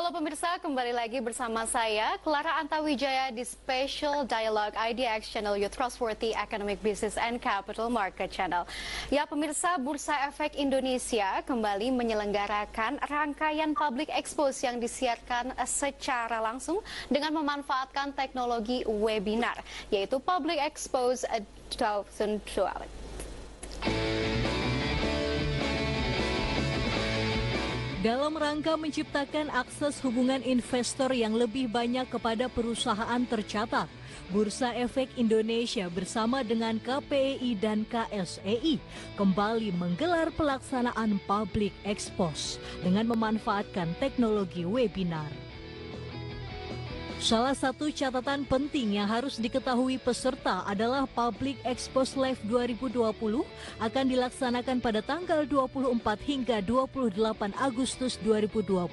Halo pemirsa, kembali lagi bersama saya, Clara Antawijaya di Special Dialogue IDX Channel Youth Trustworthy Economic Business and Capital Market Channel. Ya pemirsa, Bursa Efek Indonesia kembali menyelenggarakan rangkaian public expose yang disiarkan secara langsung dengan memanfaatkan teknologi webinar, yaitu Public Expose 2012. Dalam rangka menciptakan akses hubungan investor yang lebih banyak kepada perusahaan tercatat, Bursa Efek Indonesia bersama dengan KPEI dan KSEI kembali menggelar pelaksanaan public expose dengan memanfaatkan teknologi webinar. Salah satu catatan penting yang harus diketahui peserta adalah Public Expose Live 2020 akan dilaksanakan pada tanggal 24 hingga 28 Agustus 2020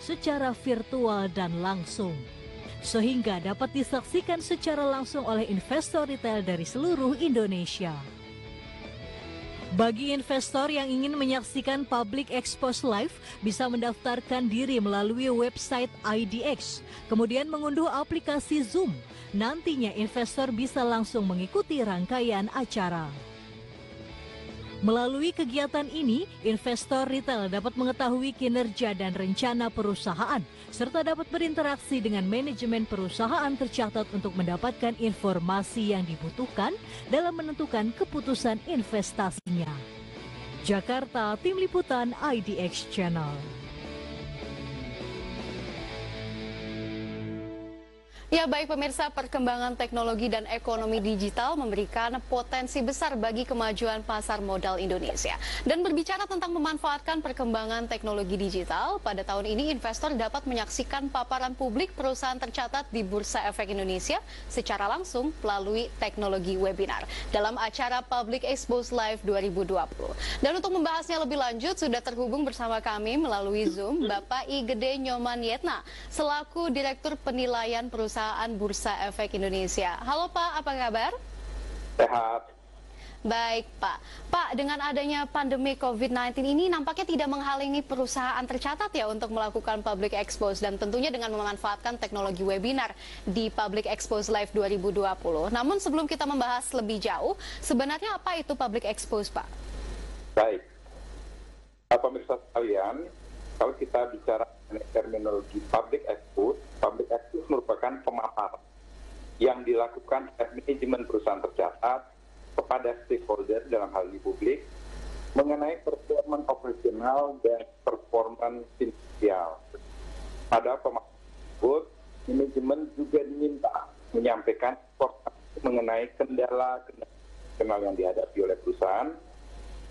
secara virtual dan langsung. Sehingga dapat disaksikan secara langsung oleh investor retail dari seluruh Indonesia. Bagi investor yang ingin menyaksikan Public Expose Live, bisa mendaftarkan diri melalui website IDX, kemudian mengunduh aplikasi Zoom. Nantinya investor bisa langsung mengikuti rangkaian acara. Melalui kegiatan ini, investor retail dapat mengetahui kinerja dan rencana perusahaan, serta dapat berinteraksi dengan manajemen perusahaan tercatat untuk mendapatkan informasi yang dibutuhkan dalam menentukan keputusan investasinya. Jakarta, Tim Liputan IDX Channel. Ya baik pemirsa, perkembangan teknologi dan ekonomi digital memberikan potensi besar bagi kemajuan pasar modal Indonesia. Dan berbicara tentang memanfaatkan perkembangan teknologi digital, pada tahun ini investor dapat menyaksikan paparan publik perusahaan tercatat di Bursa Efek Indonesia secara langsung melalui teknologi webinar dalam acara Public Expose Live 2020. Dan untuk membahasnya lebih lanjut, sudah terhubung bersama kami melalui Zoom Bapak I Gede Nyoman Yetna, selaku Direktur Penilaian Perusahaan Bursa Efek Indonesia. Halo Pak, apa kabar? Sehat. Baik Pak. Pak, dengan adanya pandemi COVID-19 ini nampaknya tidak menghalangi perusahaan tercatat ya untuk melakukan public expose dan tentunya dengan memanfaatkan teknologi webinar di Public Expose Live 2020. Namun sebelum kita membahas lebih jauh, sebenarnya apa itu public expose Pak? Baik. Pemirsa sekalian, kalau kita bicara terminologi public expose merupakan pemaparan yang dilakukan oleh manajemen perusahaan tercatat kepada stakeholder dalam hal ini publik mengenai performa operasional dan performa finansial. Pada pemaparan tersebut, manajemen juga diminta menyampaikan informasi mengenai kendala yang dihadapi oleh perusahaan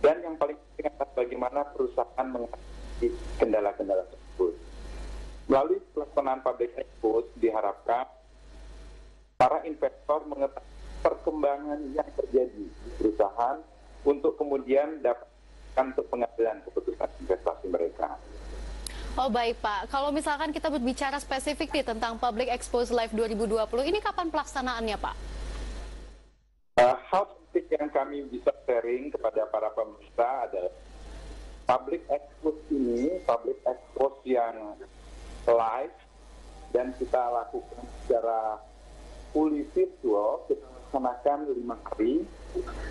dan yang paling penting adalah bagaimana perusahaan menghadapi kendala-kendala tersebut. Melalui pelaksanaan public expose diharapkan para investor mengetahui perkembangan yang terjadi di perusahaan untuk kemudian dapat untuk pengambilan keputusan investasi mereka. Oh baik Pak, kalau misalkan kita berbicara spesifik nih tentang Public Expose Live 2020, ini kapan pelaksanaannya Pak? Hal penting yang kami bisa sharing kepada para pemirsa adalah public expose ini, public expose yang live dan kita lakukan secara fully virtual. Kita laksanakan 5 hari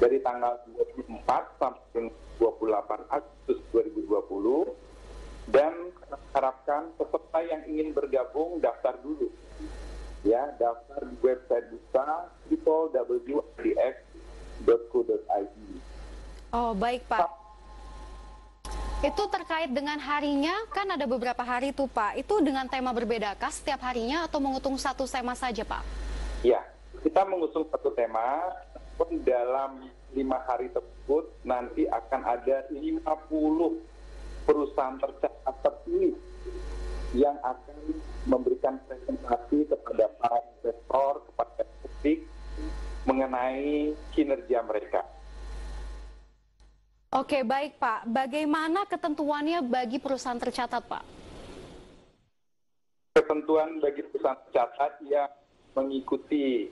dari tanggal 24 sampai 28 Agustus 2020 dan harapkan peserta yang ingin bergabung daftar dulu ya, daftar di website Bursa www.idx.co.id. Oh baik Pak. Itu terkait dengan harinya, kan ada beberapa hari tuh Pak. Itu dengan tema berbedakah setiap harinya atau mengusung satu tema saja Pak? Ya, kita mengusung satu tema, namun dalam 5 hari tersebut nanti akan ada 50 perusahaan tercatat terpilih yang akan memberikan presentasi kepada para investor, kepada publik mengenai kinerja mereka. Oke, baik Pak. Bagaimana ketentuannya bagi perusahaan tercatat, Pak? Ketentuan bagi perusahaan tercatat yang mengikuti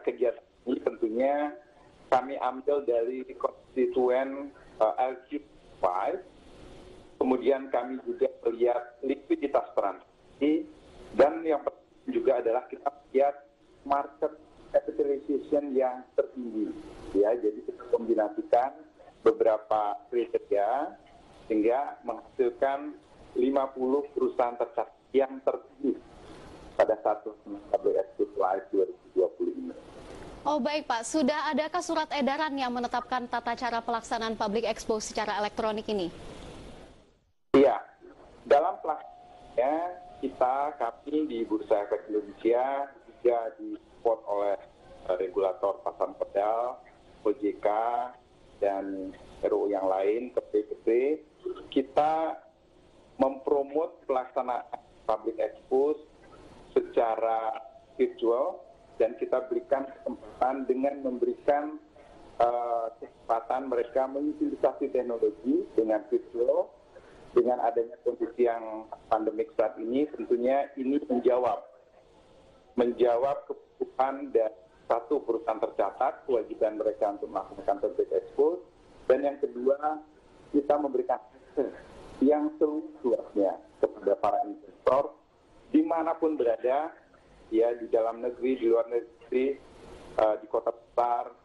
kegiatan ini tentunya kami ambil dari konstituen LQ5, kemudian kami juga melihat likuiditas transaksi Dan yang penting juga adalah kita lihat market capitalization yang tertinggi. Ya, jadi kita kombinasikan beberapa kriteria sehingga menghasilkan 50 perusahaan tercatat yang terpilih pada saat Public Expo Live 2020 ini. Oh baik Pak, sudah adakah surat edaran yang menetapkan tata cara pelaksanaan Public Expo secara elektronik ini? Iya, dalam pelaksanaannya kami di Bursa Efek Indonesia juga disupport oleh regulator pasar modal, OJK, dan RO yang lain, KPP. Kita mempromot pelaksanaan Public Expo secara virtual dan kita berikan kesempatan dengan memberikan kesempatan mereka mengutilisasi teknologi dengan virtual. Dengan adanya kondisi yang pandemik saat ini, tentunya ini menjawab kebutuhan dari satu perusahaan tercatat, kewajiban mereka untuk melakukan Public Expo, dan yang kedua, kita memberikan akses yang seluas-luasnya kepada para investor, dimanapun berada, ya di dalam negeri, di luar negeri, di kota besar,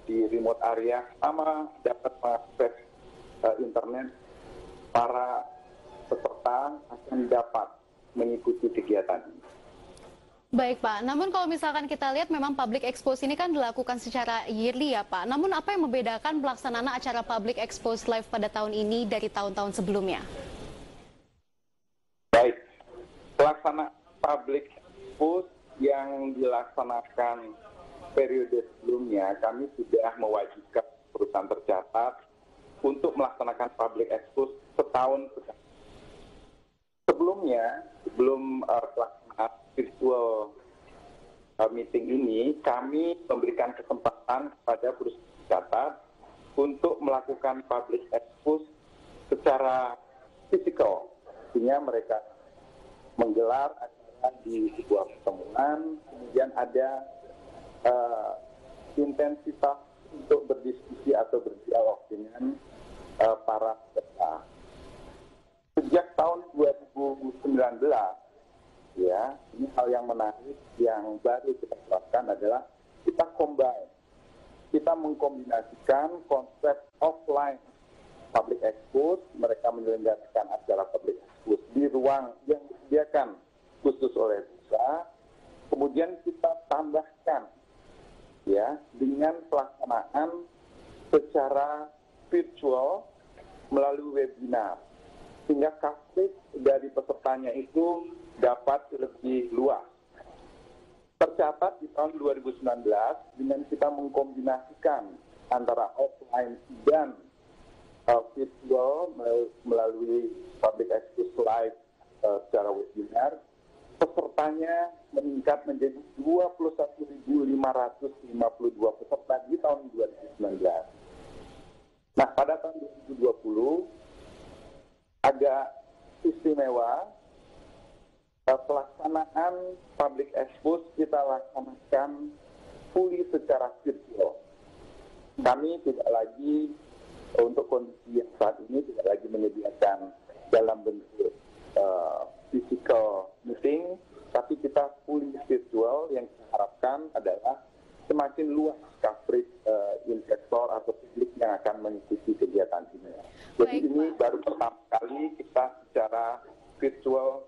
di remote area, sama dapat mengakses internet. Para peserta akan dapat mengikuti kegiatan ini. Baik Pak, namun kalau misalkan kita lihat memang Public Expo ini kan dilakukan secara yearly ya Pak. Namun apa yang membedakan pelaksanaan acara Public Expo Live pada tahun ini dari tahun-tahun sebelumnya? Baik, pelaksanaan Public Expo yang dilaksanakan periode sebelumnya, kami sudah mewajibkan perusahaan tercatat untuk melaksanakan Public Expo setahun sekali. Sebelum pelaksanaan virtual meeting ini, kami memberikan kesempatan kepada perusahaan tercatat untuk melakukan Public Expo secara fisikal. Artinya mereka menggelar acara di sebuah pertemuan, kemudian ada intensitas untuk berdiskusi atau berdialog dengan para peserta. Sejak tahun 2019, ya, ini hal yang menarik yang baru kita lakukan adalah kita mengkombinasikan konsep offline Public Expo, mereka menyelenggarakan acara Public Expo di ruang yang disediakan khusus oleh bursa, kemudian kita tambahkan ya dengan pelaksanaan secara virtual melalui webinar, sehingga coverage dari pesertanya itu dapat lebih luas. Tercatat di tahun 2019 dengan kita mengkombinasikan antara offline dan virtual melalui Public Expo Live secara webinar, pesertanya meningkat menjadi 21.552 peserta di tahun 2019. Nah, pada tahun 2020 agak istimewa, pelaksanaan Public Expo kita laksanakan fully secara virtual. Kami tidak lagi untuk kondisi yang saat ini tidak lagi menyediakan dalam bentuk physical meeting, tapi kita fully virtual. Yang kita harapkan adalah semakin luas coverage investor atau publik yang akan mengikuti kegiatan ini. Jadi Baik, ini Pak. baru pertama kali kita secara virtual.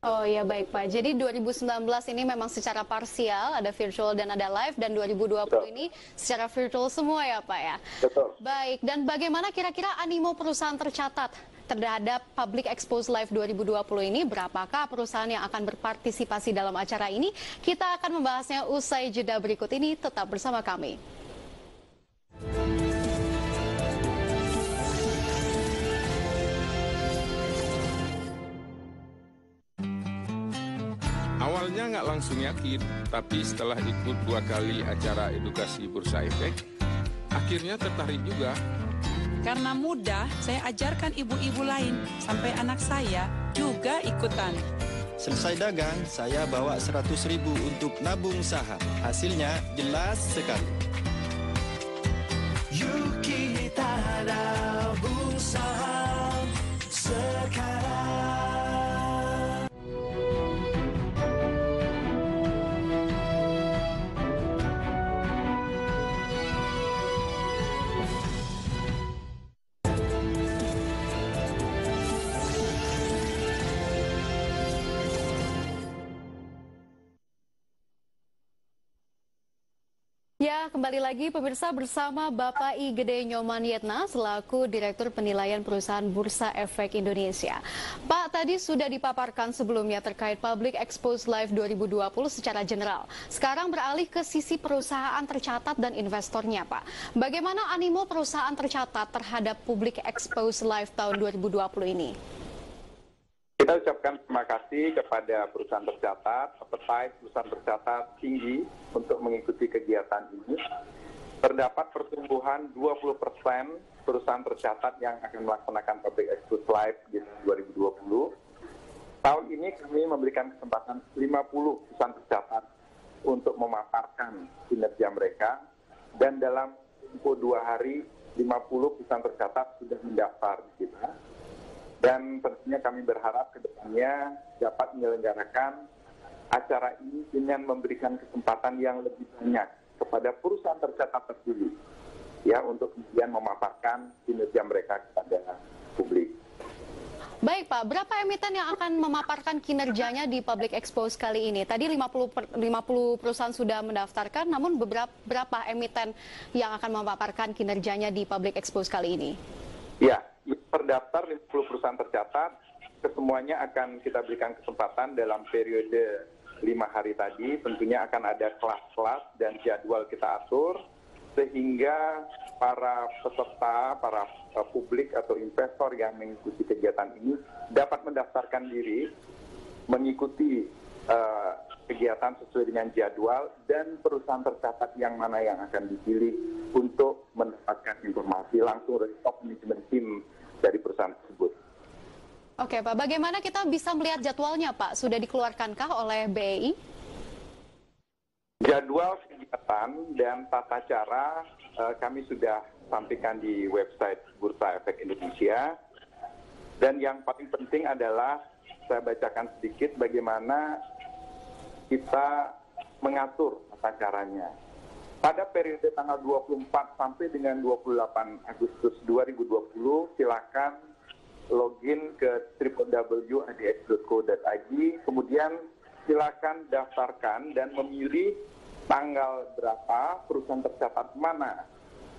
Oh ya baik Pak, jadi 2019 ini memang secara parsial, ada virtual dan ada live, dan 2020 Betul. ini secara virtual semua ya Pak ya? Betul. Baik, dan bagaimana kira-kira animo perusahaan tercatat terhadap Public Expo Live 2020 ini? Berapakah perusahaan yang akan berpartisipasi dalam acara ini? Kita akan membahasnya usai jeda berikut ini, tetap bersama kami. Awalnya nggak langsung yakin, tapi setelah ikut 2 kali acara edukasi Bursa Efek, akhirnya tertarik juga. Karena mudah, saya ajarkan ibu-ibu lain, sampai anak saya juga ikutan. Selesai dagang, saya bawa 100.000 untuk nabung saham. Hasilnya jelas sekali. Yuk kita nabung saham sekarang. Ya, kembali lagi pemirsa bersama Bapak I Gede Nyoman Yetna selaku Direktur Penilaian Perusahaan Bursa Efek Indonesia. Pak, tadi sudah dipaparkan sebelumnya terkait Public Expose Live 2020 secara general. Sekarang beralih ke sisi perusahaan tercatat dan investornya, Pak. Bagaimana animo perusahaan tercatat terhadap Public Expose Live tahun 2020 ini? Kita ucapkan terima kasih kepada perusahaan tercatat, appetite perusahaan tercatat tinggi untuk mengikuti kegiatan ini. Terdapat pertumbuhan 20% perusahaan tercatat yang akan melaksanakan Public Expose Live di 2020. Tahun ini kami memberikan kesempatan 50 perusahaan tercatat untuk memaparkan kinerja mereka, dan dalam tempo 2 hari 50 perusahaan tercatat sudah mendaftar di kita. Dan tentunya kami berharap ke depannya dapat menyelenggarakan acara ini dengan memberikan kesempatan yang lebih banyak kepada perusahaan tercatat terpilih, ya, untuk kemudian memaparkan kinerja mereka kepada publik. Baik Pak, berapa emiten yang akan memaparkan kinerjanya di Public Expose kali ini? Tadi 50 perusahaan sudah mendaftarkan, namun berapa emiten yang akan memaparkan kinerjanya di Public Expose kali ini? Ya, terdaftar 50 perusahaan tercatat, kesemuanya akan kita berikan kesempatan dalam periode 5 hari tadi. Tentunya akan ada kelas-kelas dan jadwal kita atur, sehingga para peserta, para publik atau investor yang mengikuti kegiatan ini dapat mendaftarkan diri, mengikuti kegiatan sesuai dengan jadwal, dan perusahaan tercatat yang mana yang akan dipilih untuk mendapatkan informasi langsung dari top management team dari perusahaan tersebut. Oke Pak, bagaimana kita bisa melihat jadwalnya Pak? Sudah dikeluarkankah oleh BEI? Jadwal kegiatan dan tata cara kami sudah sampaikan di website Bursa Efek Indonesia. Dan yang paling penting adalah saya bacakan sedikit bagaimana kita mengatur tata caranya. Pada periode tanggal 24 sampai dengan 28 Agustus 2020, silakan login ke www.adx.co.id, kemudian silakan daftarkan dan memilih tanggal berapa perusahaan tercatat mana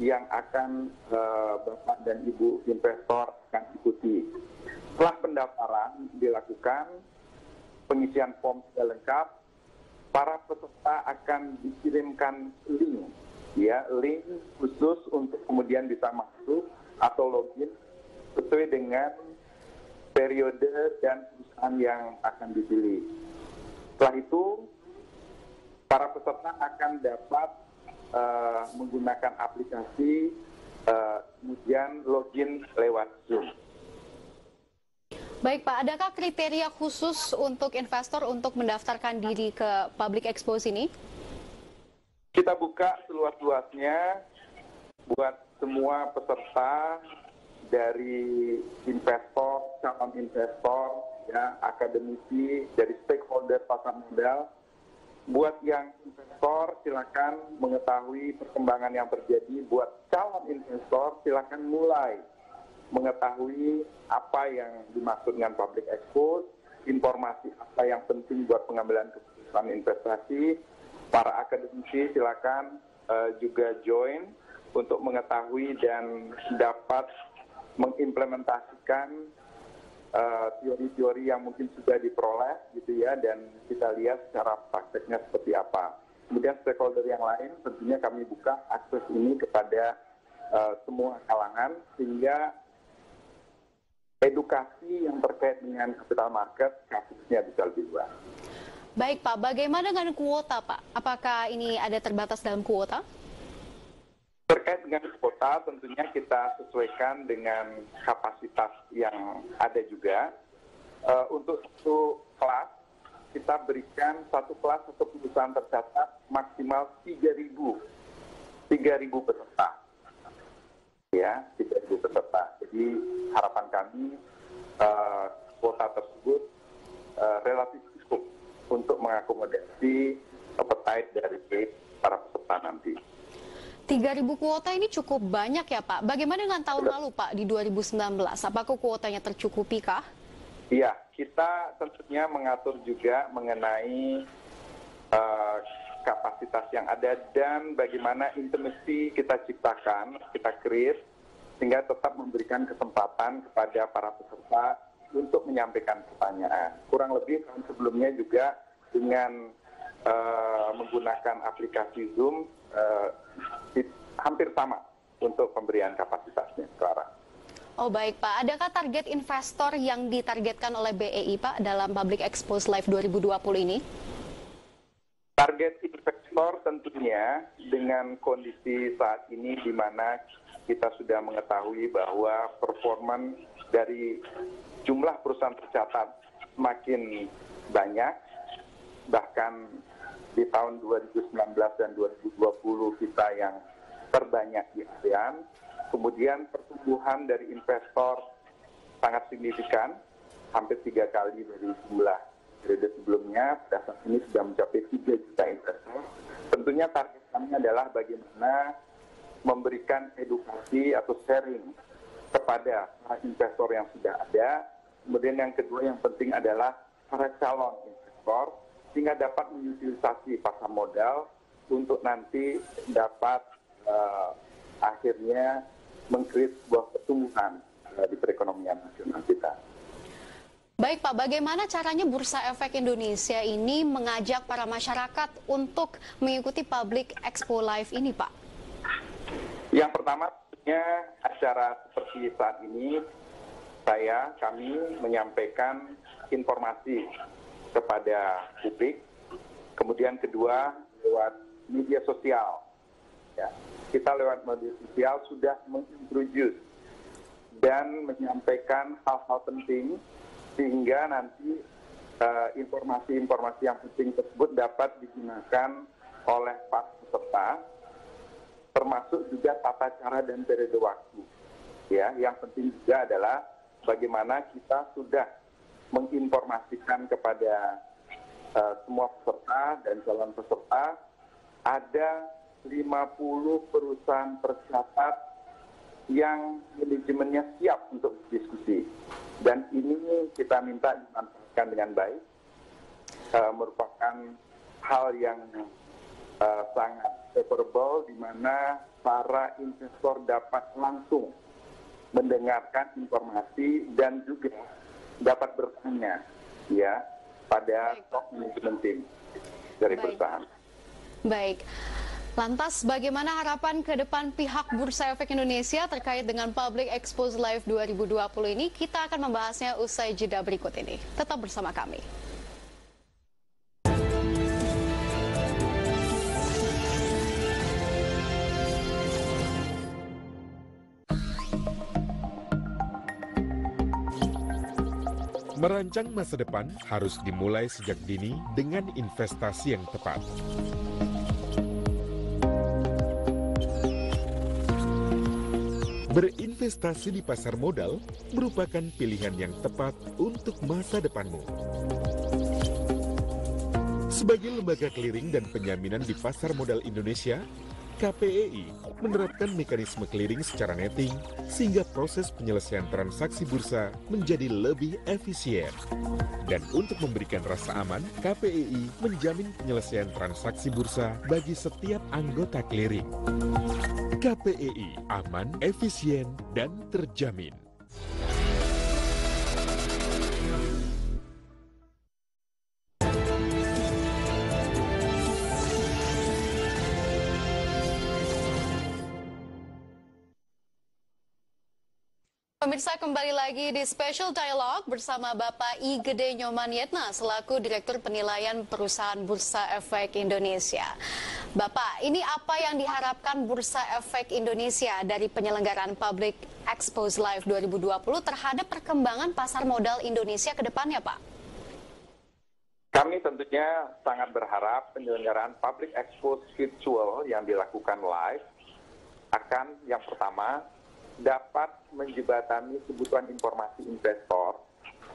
yang akan Bapak dan Ibu investor akan ikuti. Setelah pendaftaran dilakukan, pengisian form sudah lengkap, para peserta akan dikirimkan link, ya, link khusus untuk kemudian bisa masuk atau login sesuai dengan periode dan perusahaan yang akan dipilih. Setelah itu, para peserta akan dapat menggunakan aplikasi, kemudian login lewat Zoom. Baik Pak, adakah kriteria khusus untuk investor untuk mendaftarkan diri ke Public Expose ini? Kita buka seluas-luasnya buat semua peserta, dari investor, calon investor, ya, akademisi, dari stakeholder pasar modal. Buat yang investor, silakan mengetahui perkembangan yang terjadi. Buat calon investor, silakan mulai mengetahui apa yang dimaksud dengan Public Expose, informasi apa yang penting buat pengambilan keputusan investasi. Para akademisi silakan juga join untuk mengetahui dan dapat mengimplementasikan teori-teori yang mungkin sudah diperoleh, gitu ya, dan kita lihat secara prakteknya seperti apa. Kemudian stakeholder yang lain tentunya kami buka akses ini kepada semua kalangan, sehingga edukasi yang terkait dengan capital market kasusnya bisa lebih luas. Baik Pak, bagaimana dengan kuota Pak? Apakah ini ada terbatas dalam kuota? Terkait dengan kuota, tentunya kita sesuaikan dengan kapasitas yang ada juga. Untuk satu kelas, kita berikan satu kelas atau perusahaan tercatat maksimal 3.000 peserta. Ya, 3.000 peserta. Jadi harapan kami kuota tersebut relatif cukup untuk mengakomodasi appetite dari para peserta nanti. 3.000 kuota ini cukup banyak ya Pak. Bagaimana dengan tahun lalu Pak di 2019? Apakah kuotanya tercukupi kah? Iya, kita tentunya mengatur juga mengenai kapasitas yang ada dan bagaimana intimacy kita ciptakan, kita create, sehingga tetap memberikan kesempatan kepada para peserta untuk menyampaikan pertanyaan. Kurang lebih tahun sebelumnya juga dengan menggunakan aplikasi Zoom hampir sama untuk pemberian kapasitasnya, Clara. Oh baik Pak, adakah target investor yang ditargetkan oleh BEI Pak dalam Public Expose Live 2020 ini? Target investor tentunya dengan kondisi saat ini di mana kita sudah mengetahui bahwa performa dari jumlah perusahaan tercatat semakin banyak, bahkan di tahun 2019 dan 2020 kita yang terbanyak di ASEAN. Kemudian pertumbuhan dari investor sangat signifikan, hampir 3 kali dari jumlah periode sebelumnya. Pada saat ini sudah mencapai 3 juta investor. Tentunya target kami adalah bagaimana memberikan edukasi atau sharing kepada para investor yang sudah ada. Kemudian yang kedua yang penting adalah para calon investor, sehingga dapat mengutilisasi pasar modal untuk nanti dapat akhirnya mengkreat sebuah pertumbuhan di perekonomian nasional kita. Baik Pak, bagaimana caranya Bursa Efek Indonesia ini mengajak para masyarakat untuk mengikuti Public Expo Live ini Pak? Yang pertama, tentunya acara seperti saat ini, kami menyampaikan informasi kepada publik. Kemudian kedua, lewat media sosial. Ya, kita lewat media sosial sudah mengintroduce dan menyampaikan hal-hal penting sehingga nanti informasi-informasi yang penting tersebut dapat digunakan oleh para peserta, termasuk juga tata cara dan periode waktu. Ya, yang penting juga adalah bagaimana kita sudah menginformasikan kepada semua peserta dan calon peserta ada 50 perusahaan tercatat yang manajemennya siap untuk diskusi. Dan ini kita minta dimanfaatkan dengan baik, merupakan hal yang sangat favorable di mana para investor dapat langsung mendengarkan informasi dan juga dapat bertanya ya pada top management team dari perusahaan. Baik. Lantas, bagaimana harapan ke depan pihak Bursa Efek Indonesia terkait dengan Public Expose Live 2020 ini? Kita akan membahasnya usai jeda berikut ini. Tetap bersama kami. Merancang masa depan harus dimulai sejak dini dengan investasi yang tepat. Berinvestasi di pasar modal merupakan pilihan yang tepat untuk masa depanmu. Sebagai lembaga clearing dan penyaminan di pasar modal Indonesia, KPEI menerapkan mekanisme clearing secara netting sehingga proses penyelesaian transaksi bursa menjadi lebih efisien. Dan untuk memberikan rasa aman, KPEI menjamin penyelesaian transaksi bursa bagi setiap anggota clearing. KPEI aman, efisien, dan terjamin. Pemirsa, kembali lagi di Special Dialogue bersama Bapak I. Gede Nyoman Yetna selaku Direktur Penilaian Perusahaan Bursa Efek Indonesia. Bapak, ini apa yang diharapkan Bursa Efek Indonesia dari penyelenggaraan Public Expose Live 2020 terhadap perkembangan pasar modal Indonesia ke depannya, Pak? Kami tentunya sangat berharap penyelenggaraan Public Expose virtual yang dilakukan live akan yang pertama dapat menjembatani kebutuhan informasi investor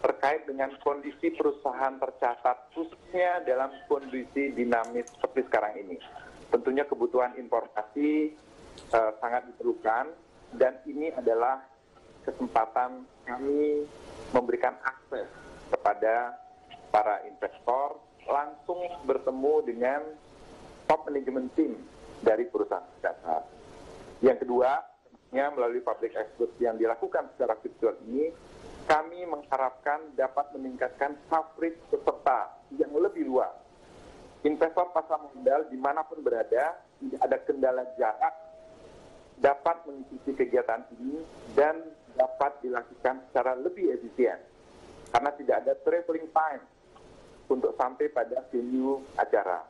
terkait dengan kondisi perusahaan tercatat khususnya dalam kondisi dinamis seperti sekarang ini. Tentunya kebutuhan informasi sangat diperlukan dan ini adalah kesempatan kami memberikan akses kepada para investor langsung bertemu dengan top management team dari perusahaan data. Yang kedua, melalui public expose yang dilakukan secara virtual ini, kami mengharapkan dapat meningkatkan coverage peserta yang lebih luas. Investor pasar modal dimanapun berada, tidak ada kendala jarak, dapat mengikuti kegiatan ini dan dapat dilakukan secara lebih efisien. Karena tidak ada traveling time untuk sampai pada venue acara.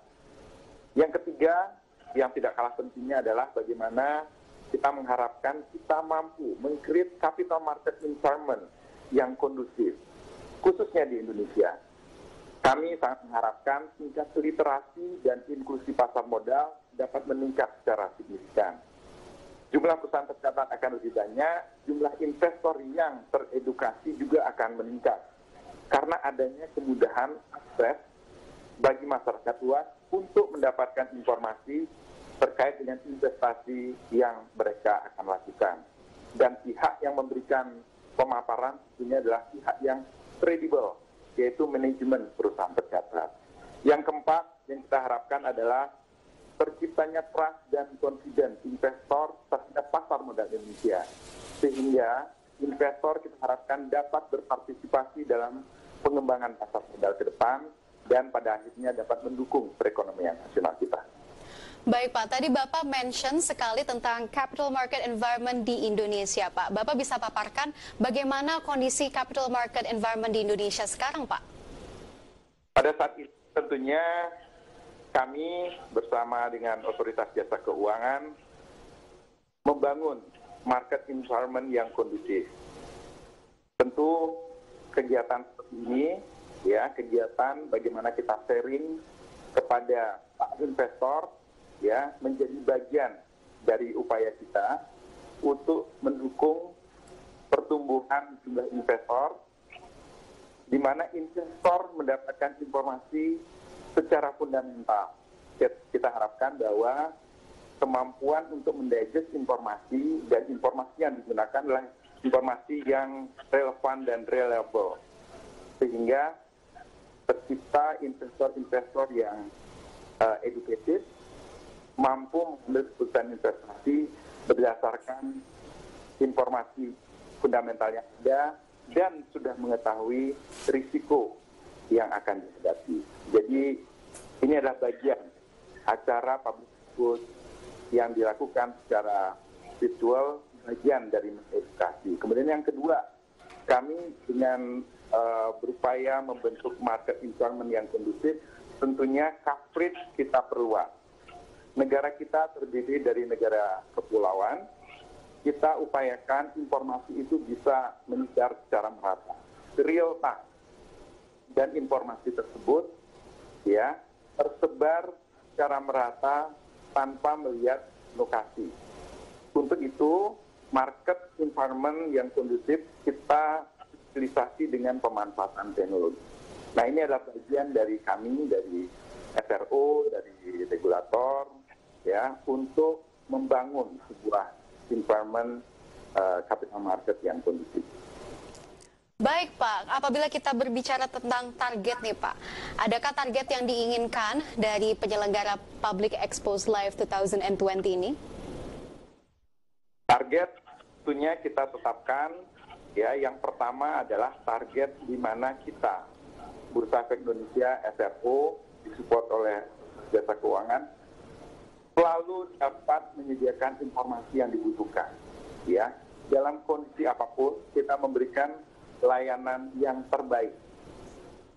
Yang ketiga, yang tidak kalah pentingnya adalah bagaimana kita mengharapkan kita mampu meng-create capital market environment yang kondusif, khususnya di Indonesia. Kami sangat mengharapkan tingkat literasi dan inklusi pasar modal dapat meningkat secara signifikan. Jumlah perusahaan tercatat akan lebih banyak, jumlah investor yang teredukasi juga akan meningkat. Karena adanya kemudahan akses bagi masyarakat luas untuk mendapatkan informasi terkait dengan investasi yang mereka akan lakukan. Dan pihak yang memberikan pemaparan tentunya adalah pihak yang kredibel, yaitu manajemen perusahaan tercatat. Yang keempat yang kita harapkan adalah terciptanya trust dan confidence investor terhadap pasar modal Indonesia. Sehingga investor kita harapkan dapat berpartisipasi dalam pengembangan pasar modal ke depan dan pada akhirnya dapat mendukung perekonomian nasional kita. Baik Pak, tadi Bapak mention sekali tentang capital market environment di Indonesia Pak. Bapak bisa paparkan bagaimana kondisi capital market environment di Indonesia sekarang Pak? Pada saat itu tentunya kami bersama dengan Otoritas Jasa Keuangan membangun market environment yang kondusif. Tentu kegiatan seperti ini, ya kegiatan bagaimana kita sharing kepada Pak investor, ya menjadi bagian dari upaya kita untuk mendukung pertumbuhan jumlah investor, di mana investor mendapatkan informasi secara fundamental. Kita harapkan bahwa kemampuan untuk mendigest informasi dan informasi yang digunakan adalah informasi yang relevan dan reliable, sehingga tercipta investor-investor yang educated, mampu mengambil keputusan investasi berdasarkan informasi fundamental yang ada dan sudah mengetahui risiko yang akan dihadapi. Jadi ini adalah bagian acara public expose yang dilakukan secara virtual, bagian dari edukasi. Kemudian yang kedua, kami dengan berupaya membentuk market environment yang kondusif, tentunya coverage kita perluas. Negara kita terdiri dari negara kepulauan, kita upayakan informasi itu bisa menyebar secara merata, real time, dan informasi tersebut ya tersebar secara merata tanpa melihat lokasi. Untuk itu, market environment yang kondusif kita utilisasi dengan pemanfaatan teknologi. Nah, ini adalah bagian dari kami, dari SRO, dari regulator, ya, untuk membangun sebuah environment capital market yang kondusif. Baik Pak, apabila kita berbicara tentang target nih Pak, adakah target yang diinginkan dari penyelenggara Public Expose Live 2020 ini? Target tentunya kita tetapkan, ya, yang pertama adalah target di mana kita, Bursa Efek Indonesia, SRO, disupport oleh Jasa Keuangan, selalu dapat menyediakan informasi yang dibutuhkan. Ya, dalam kondisi apapun kita memberikan layanan yang terbaik.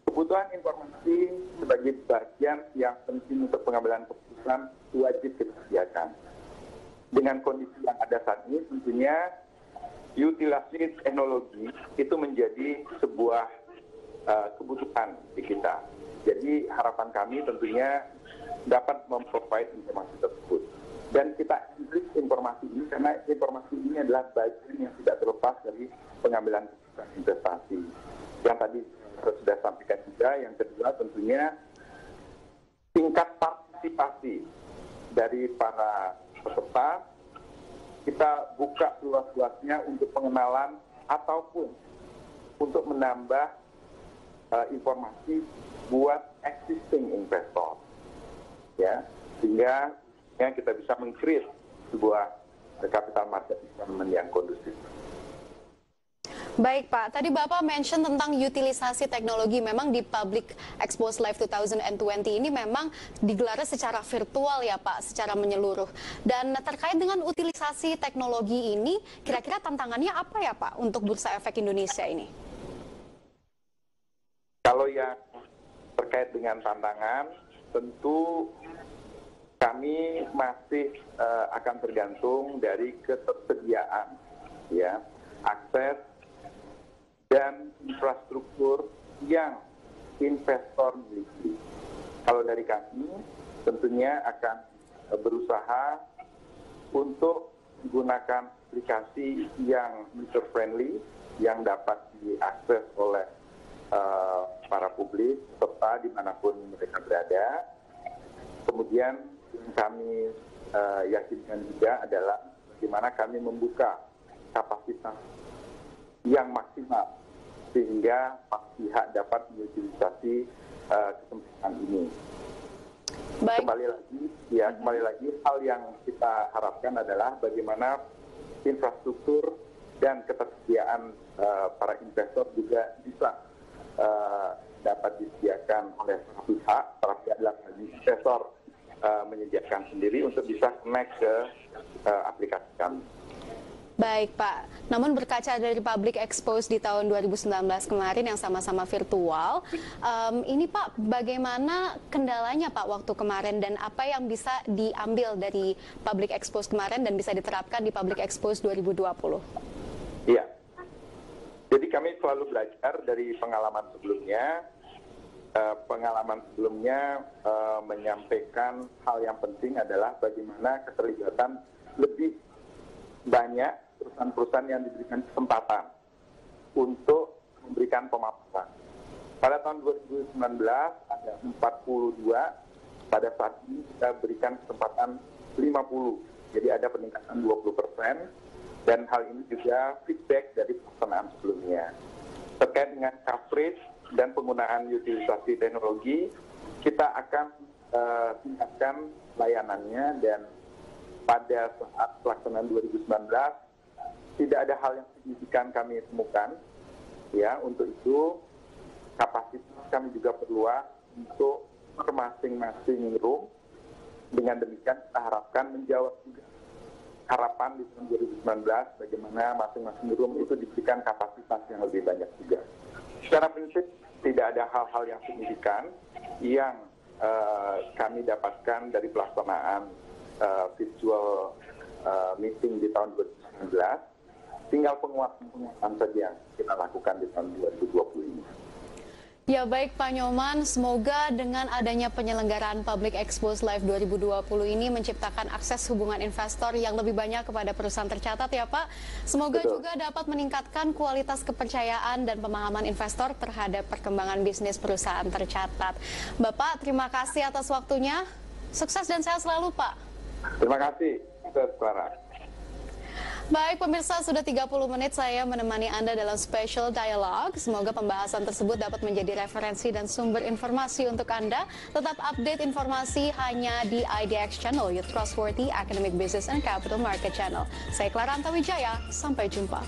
Kebutuhan informasi sebagai bagian yang penting untuk pengambilan keputusan wajib kita sediakan. Dengan kondisi yang ada saat ini, tentunya utilisasi teknologi itu menjadi sebuah kebutuhan di kita. Jadi harapan kami tentunya dapat memprovide informasi tersebut. Dan kita increase informasi ini karena informasi ini adalah bagian yang tidak terlepas dari pengambilan keputusan investasi. Yang tadi sudah sampaikan juga, yang kedua tentunya tingkat partisipasi dari para peserta kita buka luas-luasnya untuk pengenalan ataupun untuk menambah informasi buat existing investor. Ya, sehingga kita bisa meng-create sebuah capital market environment yang kondusif. Baik Pak, tadi Bapak mention tentang utilisasi teknologi. Memang di Public Expos Live 2020 ini memang digelar secara virtual ya Pak, secara menyeluruh. Dan terkait dengan utilisasi teknologi ini, kira-kira tantangannya apa ya Pak untuk Bursa Efek Indonesia ini? Kalau yang terkait dengan tantangan, tentu kami masih akan tergantung dari ketersediaan, ya, akses dan infrastruktur yang investor miliki. Kalau dari kami, tentunya akan berusaha untuk menggunakan aplikasi yang user friendly, yang dapat diakses oleh para publik serta dimanapun mereka berada. Kemudian kami yakinkan juga adalah bagaimana kami membuka kapasitas yang maksimal sehingga pihak dapat mengutilisasi kesempatan ini. Baik. Kembali lagi hal yang kita harapkan adalah bagaimana infrastruktur dan ketersediaan para investor juga bisa dapat disediakan oleh para pihak dalam investor menyediakan sendiri untuk bisa connect ke aplikasi kami. Baik Pak, namun berkaca dari Public Expos di tahun 2019 kemarin yang sama-sama virtual, ini Pak bagaimana kendalanya Pak waktu kemarin dan apa yang bisa diambil dari Public Expos kemarin dan bisa diterapkan di Public Expos 2020? Iya, jadi kami selalu belajar dari pengalaman sebelumnya. Pengalaman sebelumnya menyampaikan hal yang penting adalah bagaimana keterlibatan lebih banyak perusahaan-perusahaan yang diberikan kesempatan untuk memberikan pemaparan. Pada tahun 2019 ada 42, pada saat ini kita berikan kesempatan 50. Jadi ada peningkatan 20%, dan hal ini juga feedback dari pelaksanaan sebelumnya. Terkait dengan coverage dan penggunaan utilisasi teknologi, kita akan tingkatkan layanannya, dan pada saat pelaksanaan 2019 tidak ada hal yang signifikan kami temukan, ya. Untuk itu kapasitas kami juga perluas untuk per masing-masing room. Dengan demikian kita harapkan menjawab juga harapan di tahun 2019 bagaimana masing-masing room itu diberikan kapasitas yang lebih banyak juga. Secara prinsip tidak ada hal-hal yang signifikan yang kami dapatkan dari pelaksanaan virtual meeting di tahun 2019, tinggal penguatan saja yang kita lakukan di tahun 2020 ini. Ya baik Pak Nyoman, semoga dengan adanya penyelenggaraan Public Expos Live 2020 ini menciptakan akses hubungan investor yang lebih banyak kepada perusahaan tercatat ya Pak. Semoga juga dapat meningkatkan kualitas kepercayaan dan pemahaman investor terhadap perkembangan bisnis perusahaan tercatat. Bapak, terima kasih atas waktunya. Sukses dan sehat selalu Pak. Terima kasih, Clara. Baik pemirsa, sudah 30 menit saya menemani Anda dalam special dialogue. Semoga pembahasan tersebut dapat menjadi referensi dan sumber informasi untuk Anda. Tetap update informasi hanya di IDX Channel, your trustworthy academic business and capital market channel. Saya Clara Antawijaya, sampai jumpa.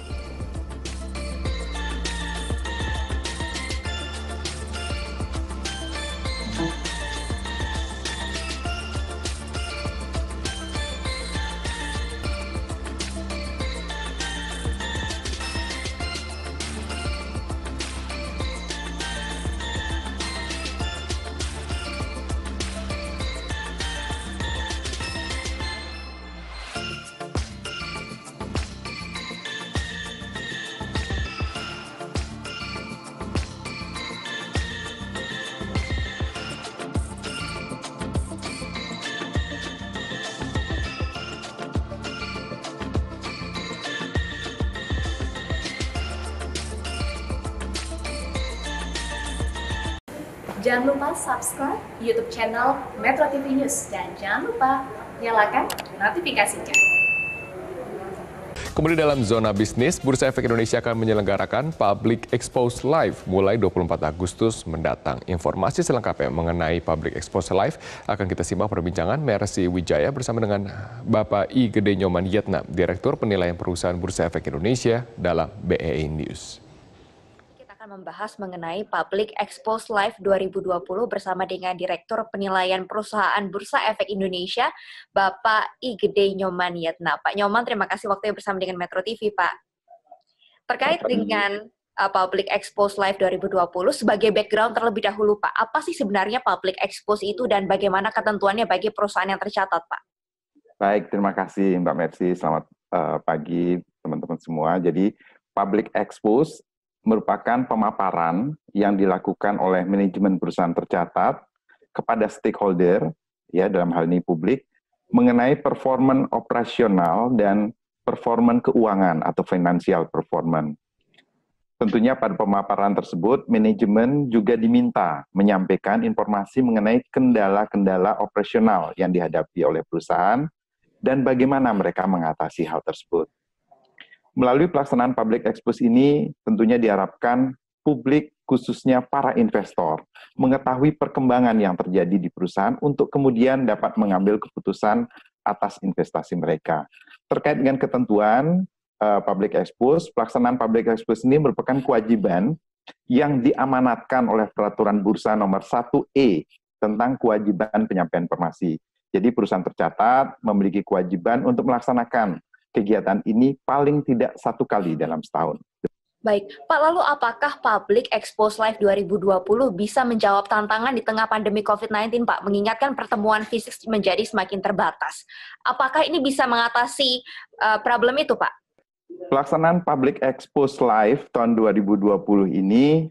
Jangan lupa subscribe YouTube channel Metro TV News dan jangan lupa nyalakan notifikasinya. Kembali dalam zona bisnis, Bursa Efek Indonesia akan menyelenggarakan Public Expose Live mulai 24 Agustus mendatang. Informasi selengkapnya mengenai Public Expose Live akan kita simak perbincangan Mercy Wijaya bersama dengan Bapak I. Gede Nyoman Yetna, Direktur Penilaian Perusahaan Bursa Efek Indonesia dalam BEI News. Membahas mengenai Public Expose Live 2020 bersama dengan Direktur Penilaian Perusahaan Bursa Efek Indonesia, Bapak I. Gede Nyoman Yetna. Pak Nyoman, terima kasih waktunya bersama dengan Metro TV, Pak. Terkait dengan Public Expose Live 2020, sebagai background terlebih dahulu, Pak, apa sih sebenarnya Public Expose itu dan bagaimana ketentuannya bagi perusahaan yang tercatat, Pak? Baik, terima kasih Mbak Mercy. Selamat pagi teman-teman semua. Jadi Public Expose merupakan pemaparan yang dilakukan oleh manajemen perusahaan tercatat kepada stakeholder, ya dalam hal ini publik, mengenai performan operasional dan performan keuangan atau financial performance. Tentunya pada pemaparan tersebut, manajemen juga diminta menyampaikan informasi mengenai kendala-kendala operasional yang dihadapi oleh perusahaan dan bagaimana mereka mengatasi hal tersebut. Melalui pelaksanaan Public Expose ini, tentunya diharapkan publik, khususnya para investor, mengetahui perkembangan yang terjadi di perusahaan untuk kemudian dapat mengambil keputusan atas investasi mereka. Terkait dengan ketentuan Public Expose, pelaksanaan Public Expose ini merupakan kewajiban yang diamanatkan oleh Peraturan Bursa Nomor 1E tentang kewajiban penyampaian informasi. Jadi perusahaan tercatat memiliki kewajiban untuk melaksanakan kegiatan ini paling tidak 1 kali dalam setahun. Baik, Pak, lalu apakah Public Expose Live 2020 bisa menjawab tantangan di tengah pandemi COVID-19, Pak, mengingatkan pertemuan fisik menjadi semakin terbatas? Apakah ini bisa mengatasi problem itu, Pak? Pelaksanaan Public Expose Live tahun 2020 ini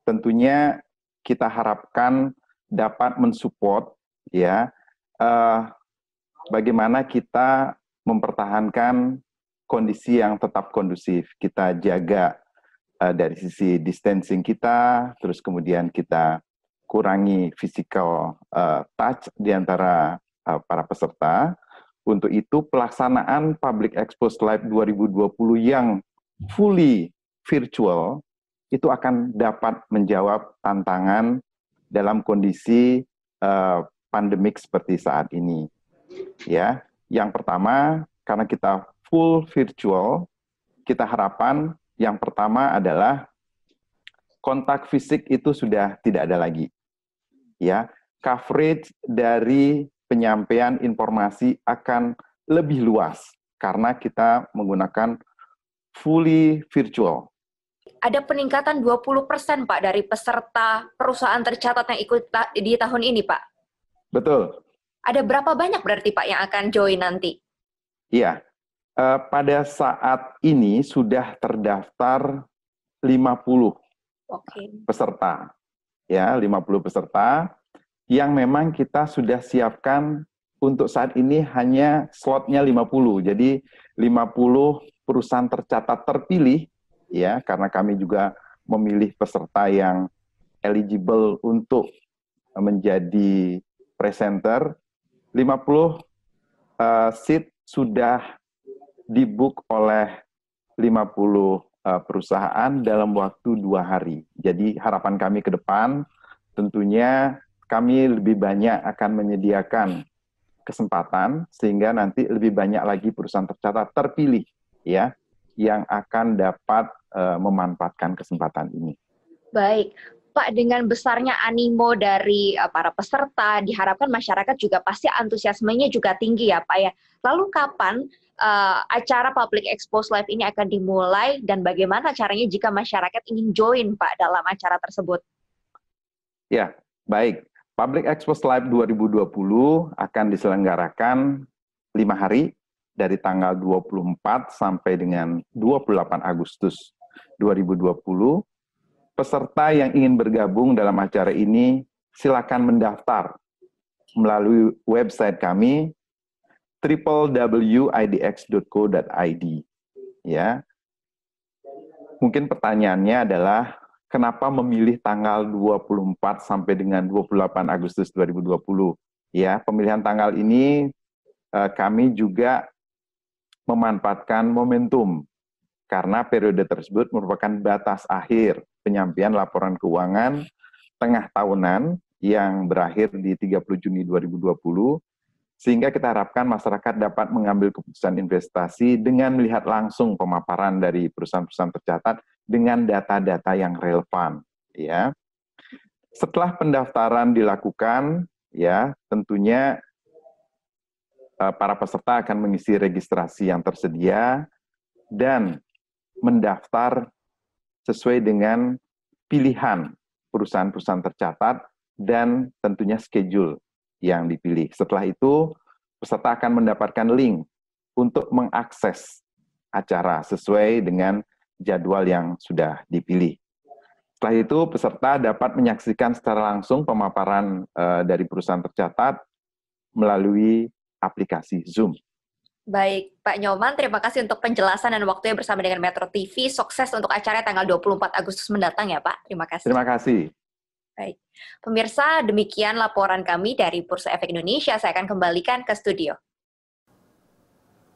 tentunya kita harapkan dapat mensupport ya bagaimana kita mempertahankan kondisi yang tetap kondusif. Kita jaga dari sisi distancing kita, terus kemudian kita kurangi physical touch di antara para peserta. Untuk itu pelaksanaan Public Expose Live 2020 yang fully virtual itu akan dapat menjawab tantangan dalam kondisi pandemik seperti saat ini. Ya. Yang pertama, karena kita full virtual, kita harapkan yang pertama adalah kontak fisik itu sudah tidak ada lagi. Ya, coverage dari penyampaian informasi akan lebih luas karena kita menggunakan fully virtual. Ada peningkatan 20% Pak dari peserta perusahaan tercatat yang ikut di tahun ini, Pak. Betul. Ada berapa banyak berarti Pak yang akan join nanti? Iya, pada saat ini sudah terdaftar 50 peserta. Ya, 50 peserta yang memang kita sudah siapkan untuk saat ini hanya slotnya 50. Jadi 50 perusahaan tercatat terpilih, ya karena kami juga memilih peserta yang eligible untuk menjadi presenter. 50 seat sudah dibook oleh 50 perusahaan dalam waktu 2 hari. Jadi harapan kami ke depan tentunya kami lebih banyak akan menyediakan kesempatan sehingga nanti lebih banyak lagi perusahaan tercatat terpilih ya yang akan dapat memanfaatkan kesempatan ini. Baik. Pak, dengan besarnya animo dari para peserta, diharapkan masyarakat juga pasti antusiasmenya juga tinggi ya Pak ya. Lalu kapan acara Public Expose Live ini akan dimulai dan bagaimana caranya jika masyarakat ingin join Pak dalam acara tersebut? Ya, baik. Public Expose Live 2020 akan diselenggarakan 5 hari dari tanggal 24 sampai dengan 28 Agustus 2020. Peserta yang ingin bergabung dalam acara ini silakan mendaftar melalui website kami www.idx.co.id. Ya. Mungkin pertanyaannya adalah kenapa memilih tanggal 24 sampai dengan 28 Agustus 2020? Ya, pemilihan tanggal ini kami juga memanfaatkan momentum karena periode tersebut merupakan batas akhir penyampaian laporan keuangan tengah tahunan yang berakhir di 30 Juni 2020, sehingga kita harapkan masyarakat dapat mengambil keputusan investasi dengan melihat langsung pemaparan dari perusahaan-perusahaan tercatat dengan data-data yang relevan. Ya. Setelah pendaftaran dilakukan, ya tentunya para peserta akan mengisi registrasi yang tersedia dan mendaftar sesuai dengan pilihan perusahaan-perusahaan tercatat dan tentunya schedule yang dipilih. Setelah itu, peserta akan mendapatkan link untuk mengakses acara sesuai dengan jadwal yang sudah dipilih. Setelah itu, peserta dapat menyaksikan secara langsung pemaparan dari perusahaan tercatat melalui aplikasi Zoom. Baik, Pak Nyoman, terima kasih untuk penjelasan dan waktunya bersama dengan Metro TV. Sukses untuk acara tanggal 24 Agustus mendatang ya, Pak. Terima kasih. Terima kasih. Baik. Pemirsa, demikian laporan kami dari Bursa Efek Indonesia. Saya akan kembalikan ke studio.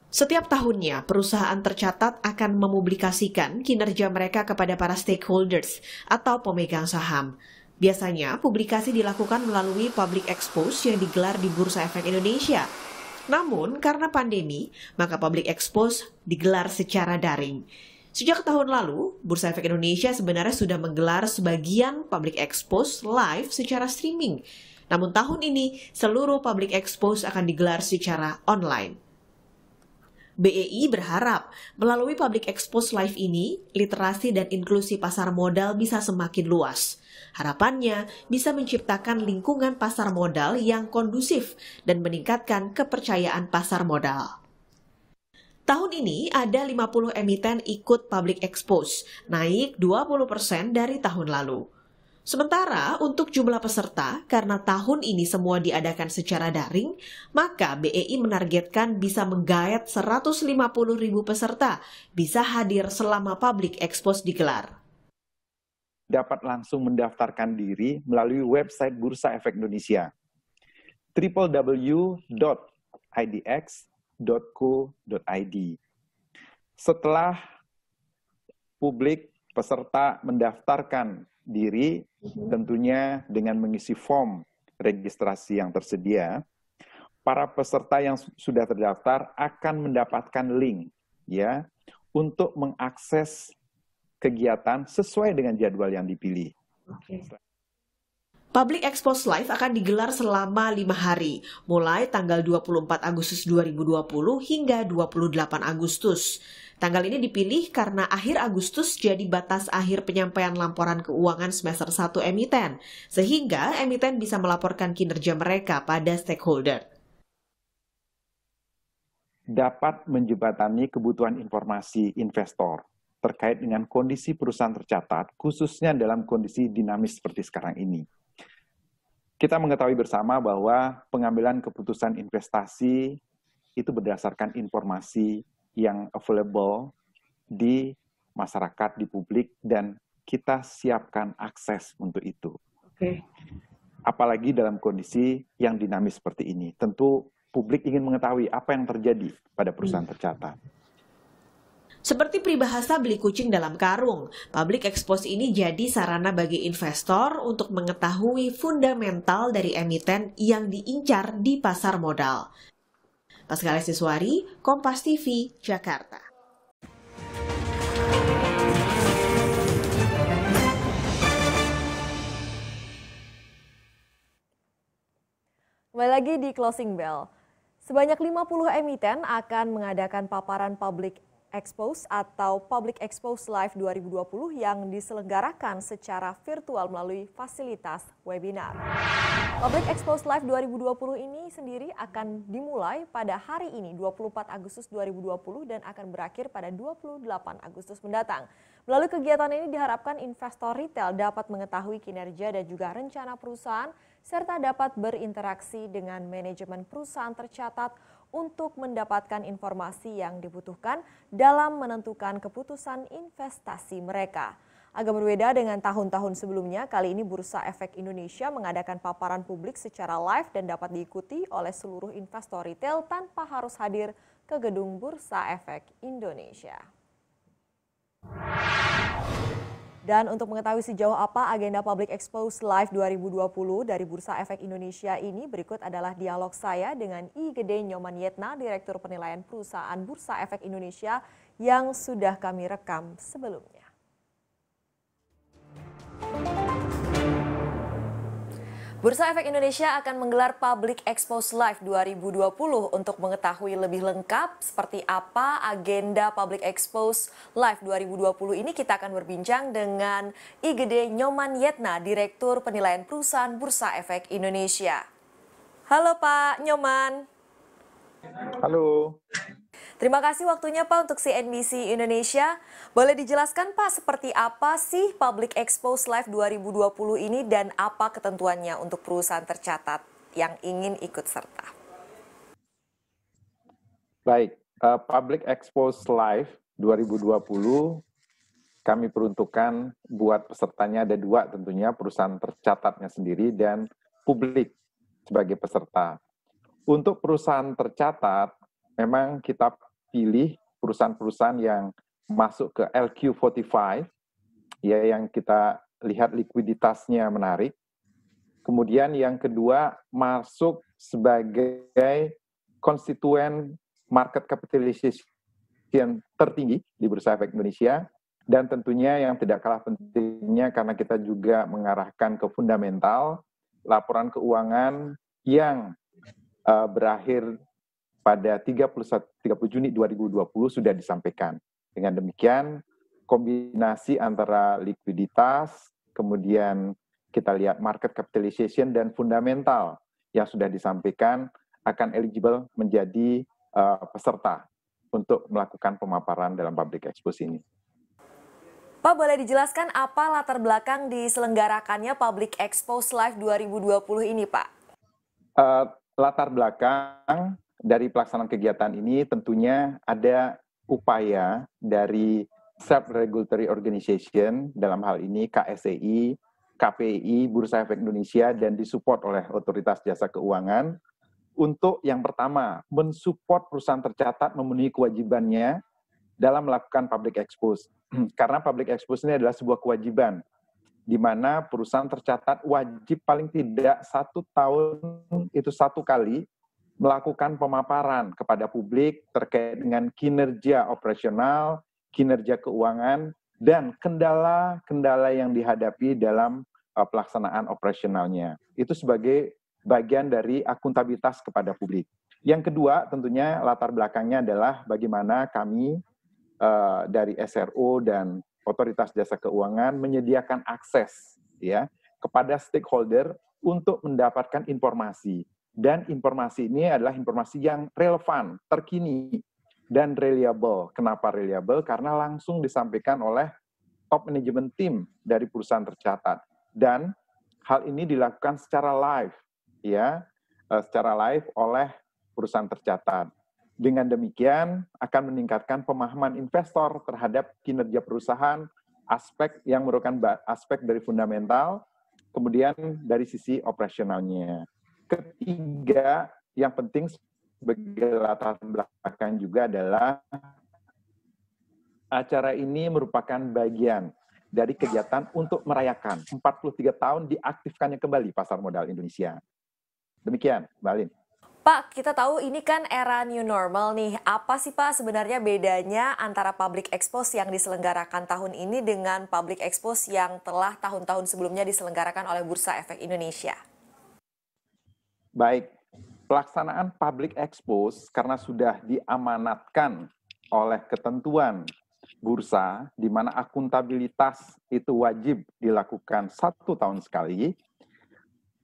Setiap tahunnya, perusahaan tercatat akan mempublikasikan kinerja mereka kepada para stakeholders atau pemegang saham. Biasanya, publikasi dilakukan melalui public expose yang digelar di Bursa Efek Indonesia. Namun, karena pandemi, maka public expose digelar secara daring. Sejak tahun lalu, Bursa Efek Indonesia sebenarnya sudah menggelar sebagian public expose live secara streaming. Namun tahun ini, seluruh public expose akan digelar secara online. BEI berharap melalui public expose live ini, literasi dan inklusi pasar modal bisa semakin luas. Harapannya bisa menciptakan lingkungan pasar modal yang kondusif dan meningkatkan kepercayaan pasar modal. Tahun ini ada 50 emiten ikut public expose, naik 20% dari tahun lalu. Sementara untuk jumlah peserta, karena tahun ini semua diadakan secara daring, maka BEI menargetkan bisa menggayat 150.000 peserta bisa hadir selama public expose digelar. Dapat langsung mendaftarkan diri melalui website Bursa Efek Indonesia, www.idx.co.id. Setelah publik peserta mendaftarkan diri, tentunya dengan mengisi form registrasi yang tersedia, para peserta yang sudah terdaftar akan mendapatkan link ya untuk mengakses kegiatan sesuai dengan jadwal yang dipilih. Public Expose Live akan digelar selama 5 hari, mulai tanggal 24 Agustus 2020 hingga 28 Agustus. Tanggal ini dipilih karena akhir Agustus jadi batas akhir penyampaian laporan keuangan semester 1 emiten, sehingga emiten bisa melaporkan kinerja mereka pada stakeholder. Dapat menjembatani kebutuhan informasi investor terkait dengan kondisi perusahaan tercatat, khususnya dalam kondisi dinamis seperti sekarang ini. Kita mengetahui bersama bahwa pengambilan keputusan investasi itu berdasarkan informasi yang available di masyarakat, di publik, dan kita siapkan akses untuk itu. Apalagi dalam kondisi yang dinamis seperti ini. Tentu publik ingin mengetahui apa yang terjadi pada perusahaan tercatat. Seperti peribahasa beli kucing dalam karung, public expose ini jadi sarana bagi investor untuk mengetahui fundamental dari emiten yang diincar di pasar modal. Pascal Siswari, Kompas TV, Jakarta. Kembali lagi di Closing Bell. Sebanyak 50 emiten akan mengadakan paparan public Expose atau Public Expose Live 2020 yang diselenggarakan secara virtual melalui fasilitas webinar. Public Expose Live 2020 ini sendiri akan dimulai pada hari ini 24 Agustus 2020 dan akan berakhir pada 28 Agustus mendatang. Melalui kegiatan ini diharapkan investor retail dapat mengetahui kinerja dan juga rencana perusahaan serta dapat berinteraksi dengan manajemen perusahaan tercatat untuk mendapatkan informasi yang dibutuhkan dalam menentukan keputusan investasi mereka. Agak berbeda dengan tahun-tahun sebelumnya, kali ini Bursa Efek Indonesia mengadakan paparan publik secara live dan dapat diikuti oleh seluruh investor retail tanpa harus hadir ke gedung Bursa Efek Indonesia. Dan untuk mengetahui sejauh apa agenda Public Expose Live 2020 dari Bursa Efek Indonesia ini, berikut adalah dialog saya dengan I Gede Nyoman Yetna, Direktur Penilaian Perusahaan Bursa Efek Indonesia yang sudah kami rekam sebelumnya. Bursa Efek Indonesia akan menggelar Public Expose Live 2020. Untuk mengetahui lebih lengkap seperti apa agenda Public Expose Live 2020 ini, kita akan berbincang dengan I Gede Nyoman Yetna, Direktur Penilaian Perusahaan Bursa Efek Indonesia. Halo Pak Nyoman. Halo. Terima kasih waktunya Pak untuk CNBC Indonesia. Boleh dijelaskan Pak seperti apa sih Public Expose Live 2020 ini dan apa ketentuannya untuk perusahaan tercatat yang ingin ikut serta? Baik, Public Expose Live 2020 kami peruntukkan buat pesertanya ada dua tentunya, perusahaan tercatatnya sendiri dan publik sebagai peserta. Untuk perusahaan tercatat, memang kita pilih perusahaan-perusahaan yang masuk ke LQ45, ya, yang kita lihat likuiditasnya menarik. Kemudian yang kedua, masuk sebagai konstituen market capitalization tertinggi di Bursa Efek Indonesia. Dan tentunya yang tidak kalah pentingnya karena kita juga mengarahkan ke fundamental, laporan keuangan yang berakhir pada 30 Juni 2020 sudah disampaikan. Dengan demikian, kombinasi antara likuiditas, kemudian kita lihat market capitalization dan fundamental yang sudah disampaikan akan eligible menjadi peserta untuk melakukan pemaparan dalam public expose ini. Pak, boleh dijelaskan apa latar belakang diselenggarakannya Public Expose Live 2020 ini, Pak? Latar belakang dari pelaksanaan kegiatan ini tentunya ada upaya dari self-regulatory organization, dalam hal ini KSEI, KPI, Bursa Efek Indonesia, dan disupport oleh Otoritas Jasa Keuangan, untuk yang pertama, mensupport perusahaan tercatat memenuhi kewajibannya dalam melakukan public expose. Karena public expose ini adalah sebuah kewajiban, di mana perusahaan tercatat wajib paling tidak 1 tahun itu 1 kali melakukan pemaparan kepada publik terkait dengan kinerja operasional, kinerja keuangan, dan kendala-kendala yang dihadapi dalam pelaksanaan operasionalnya. Itu sebagai bagian dari akuntabilitas kepada publik. Yang kedua, tentunya latar belakangnya adalah bagaimana kami dari SRO dan Otoritas Jasa Keuangan menyediakan akses ya kepada stakeholder untuk mendapatkan informasi. Dan informasi ini adalah informasi yang relevan, terkini, dan reliable. Kenapa reliable? Karena langsung disampaikan oleh top management team dari perusahaan tercatat. Dan hal ini dilakukan secara live, ya, secara live oleh perusahaan tercatat. Dengan demikian akan meningkatkan pemahaman investor terhadap kinerja perusahaan, aspek yang merupakan aspek dari fundamental, kemudian dari sisi operasionalnya. Ketiga, yang penting sebagai latar belakang juga adalah acara ini merupakan bagian dari kegiatan untuk merayakan 43 tahun diaktifkannya kembali pasar modal Indonesia. Demikian, Mbak Alin. Pak, kita tahu ini kan era new normal nih. Apa sih Pak sebenarnya bedanya antara public expose yang diselenggarakan tahun ini dengan public expose yang telah tahun-tahun sebelumnya diselenggarakan oleh Bursa Efek Indonesia? Baik, pelaksanaan public expose karena sudah diamanatkan oleh ketentuan bursa, di mana akuntabilitas itu wajib dilakukan 1 tahun sekali.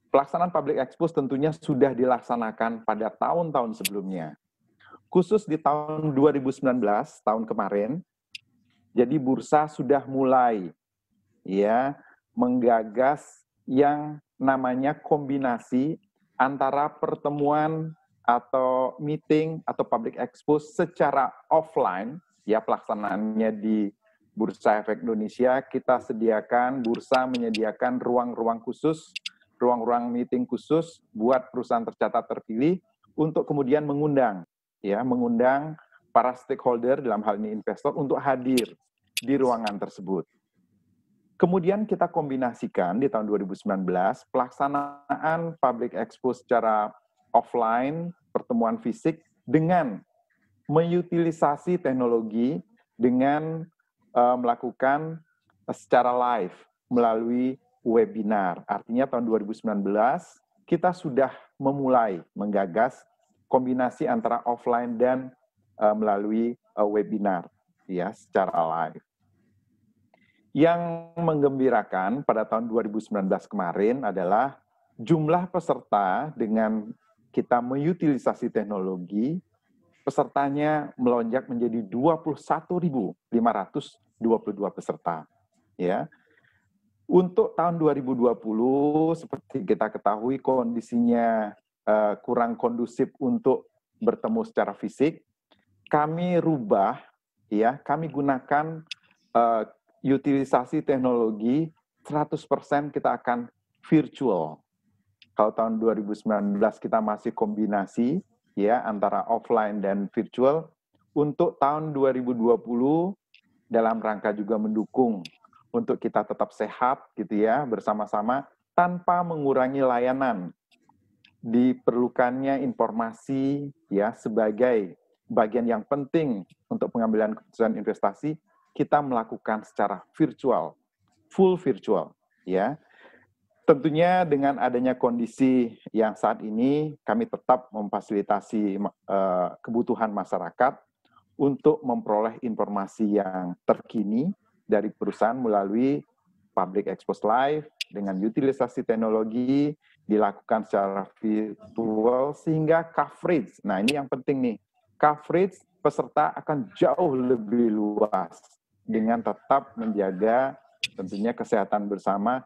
Pelaksanaan public expose tentunya sudah dilaksanakan pada tahun-tahun sebelumnya. Khusus di tahun 2019, tahun kemarin, jadi bursa sudah mulai ya menggagas yang namanya kombinasi antara pertemuan atau meeting atau public expose secara offline, ya pelaksanaannya di Bursa Efek Indonesia, kita sediakan, bursa menyediakan ruang-ruang khusus, ruang-ruang meeting khusus buat perusahaan tercatat terpilih untuk kemudian mengundang para stakeholder, dalam hal ini investor, untuk hadir di ruangan tersebut. Kemudian kita kombinasikan di tahun 2019 pelaksanaan Public Expo secara offline, pertemuan fisik, dengan mengutilisasi teknologi dengan melakukan secara live melalui webinar. Artinya tahun 2019 kita sudah memulai menggagas kombinasi antara offline dan melalui webinar ya secara live. Yang menggembirakan pada tahun 2019 kemarin adalah jumlah peserta dengan kita mengutilisasi teknologi, pesertanya melonjak menjadi 21.522 peserta. Ya. Untuk tahun 2020, seperti kita ketahui kondisinya kurang kondusif untuk bertemu secara fisik, kami rubah, ya, kami gunakan utilisasi teknologi 100% kita akan virtual. Kalau tahun 2019 kita masih kombinasi ya antara offline dan virtual, untuk tahun 2020 dalam rangka juga mendukung untuk kita tetap sehat gitu ya bersama-sama tanpa mengurangi layanan. Diperlukannya informasi ya sebagai bagian yang penting untuk pengambilan keputusan investasi, kita melakukan secara virtual, full virtual ya. Tentunya dengan adanya kondisi yang saat ini, kami tetap memfasilitasi kebutuhan masyarakat untuk memperoleh informasi yang terkini dari perusahaan melalui Public Expo Live dengan utilisasi teknologi dilakukan secara virtual sehingga coverage. Nah ini yang penting nih, coverage peserta akan jauh lebih luas dengan tetap menjaga tentunya kesehatan bersama.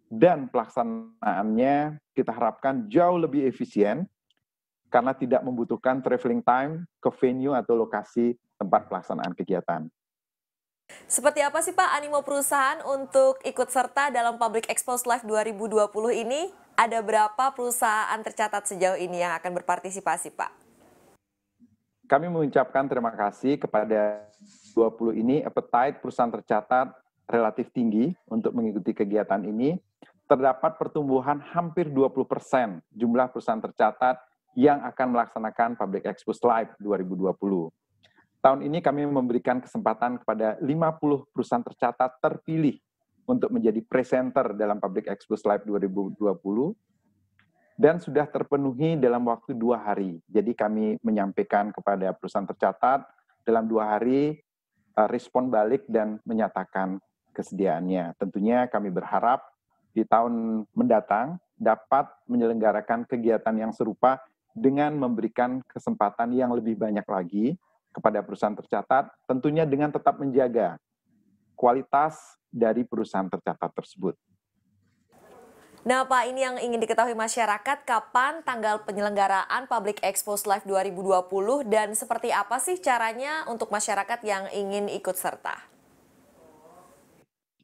Dan pelaksanaannya kita harapkan jauh lebih efisien karena tidak membutuhkan traveling time ke venue atau lokasi tempat pelaksanaan kegiatan. Seperti apa sih Pak animo perusahaan untuk ikut serta dalam Public Expo Live 2020 ini? Ada berapa perusahaan tercatat sejauh ini yang akan berpartisipasi Pak? Kami mengucapkan terima kasih kepada 20 ini, appetite perusahaan tercatat relatif tinggi untuk mengikuti kegiatan ini. Terdapat pertumbuhan hampir 20% jumlah perusahaan tercatat yang akan melaksanakan Public Expo Live 2020. Tahun ini kami memberikan kesempatan kepada 50 perusahaan tercatat terpilih untuk menjadi presenter dalam Public Expo Live 2020 dan sudah terpenuhi dalam waktu 2 hari. Jadi kami menyampaikan kepada perusahaan tercatat dalam 2 hari respon balik dan menyatakan kesediaannya. Tentunya kami berharap di tahun mendatang dapat menyelenggarakan kegiatan yang serupa dengan memberikan kesempatan yang lebih banyak lagi kepada perusahaan tercatat, tentunya dengan tetap menjaga kualitas dari perusahaan tercatat tersebut. Nah Pak, ini yang ingin diketahui masyarakat, kapan tanggal penyelenggaraan Public Expo Live 2020 dan seperti apa sih caranya untuk masyarakat yang ingin ikut serta?